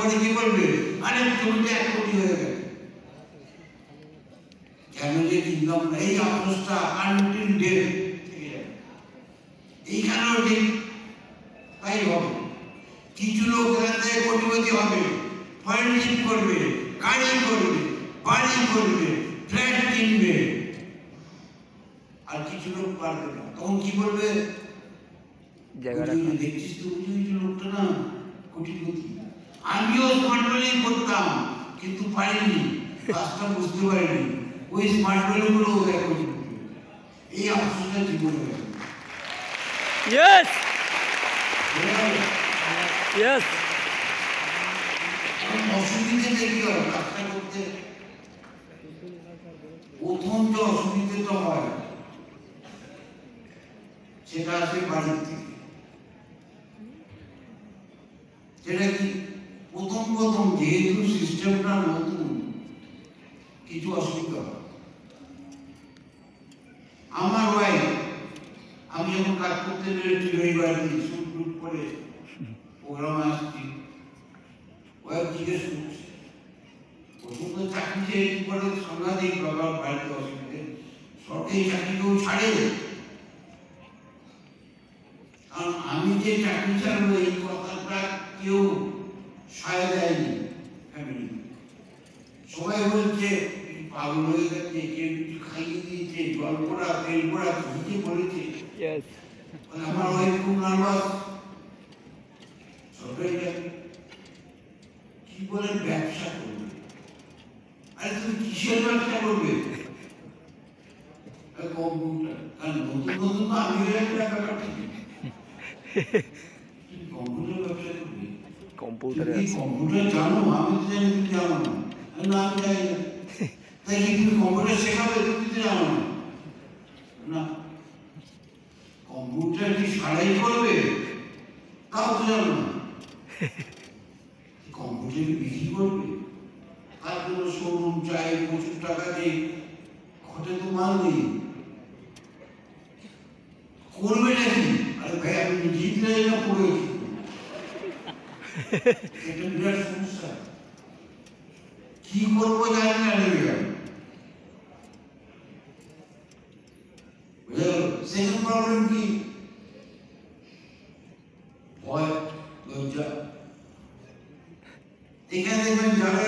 পরে কি বলবে, আরে জমিতে 1 কোটি হয়ে গেছে, কেন যে ইনকাম এই অবস্থা আনটিল ডেট থেকে যাবে। এইখানেও ঠিক তাই হবে। কিছু লোক এখান থেকে কোটিপতি হবে, ফার্নিচিং করবে, গাড়ি করবে, বাড়ি করবে, ফ্ল্যাট কিনবে, আর কিছু লোক পারবে না। তখন কি বলবে, দেখছিস তো লোকটা না কোটিপতি। আমিও স্মার্ট ওয়ার্কিং করতাম কিন্তু পারিনি, কাজটা বুঝতে পারিনি, ওই স্মার্ট ওয়ার্কিং গুলো কোটিপতি। এই আফসোসটা জীবনে হয়ে গেল। Yes. Yes. অসুবিধে দেখি হয় কাজটা করতে, প্রথম যে অসুবিধেটা হয় সেটা আসে বাড়ির থেকে। সেটা কি, প্রথম যেহেতু সিস্টেমটা নতুন, কিছু অসুবিধা হয়। আমার ওয়াইফ, আমি যখন কাজ করতে বেরোচ্ছি রবিবার দিন স্যুট টুট করে প্রোগ্রামে আসছি, ওয়াইফ জিজ্ঞেস করছে, প্রথম তো চাকরি চেয়েছি, পরে সাংঘাতিক বাবার বাড়িতে অসুবিধে, সরকারি চাকরি কেউ ছাড়ে। কারণ আমি যে চাকরি ছাড়বো এই কথাটা কেউ সায় দেয়নি ফ্যামিলি। সবাই বলছে পাগল হয়ে গেছে, কেউ কিছু খাইয়ে দিয়েছে, জল পোড়া তেল পোড়া কি বলেছে। আমার ওয়াইফ খুব নার্ভাস, সরকারি চাকরি কি বলে ব্যবসা করবে। আরে তুমি কিসের ব্যবসা করবে? কম্পিউটার, কারণ নতুন নতুন আমি ব্যাপারটা কম্পিউটার ব্যবসা করবে। কম্পিউটার জানো? আমি তো জানি তুমি জানো না। আমি জানি না, তাই কি তুমি কম্পিউটার শেখাবে? তুমি তো জানো না। কম্পিউটার কি সারাই করবে? তাও তো জানো না। কম্পিউটার বিক্রি করবে, তার জন্য শোরুম চাই, প্রচুর টাকা নেই, ঘটে তো মাল নেই, করবে নাকি? আরে ভাই আমি নিজেই যাই না, পড়ে এটা বিরাট সমস্যা। কি করবো জানি না, লেগে গেল। সেকেন্ড প্রবলেম কি? ভয়, লজ্জা। এখানে দেখবেন যারা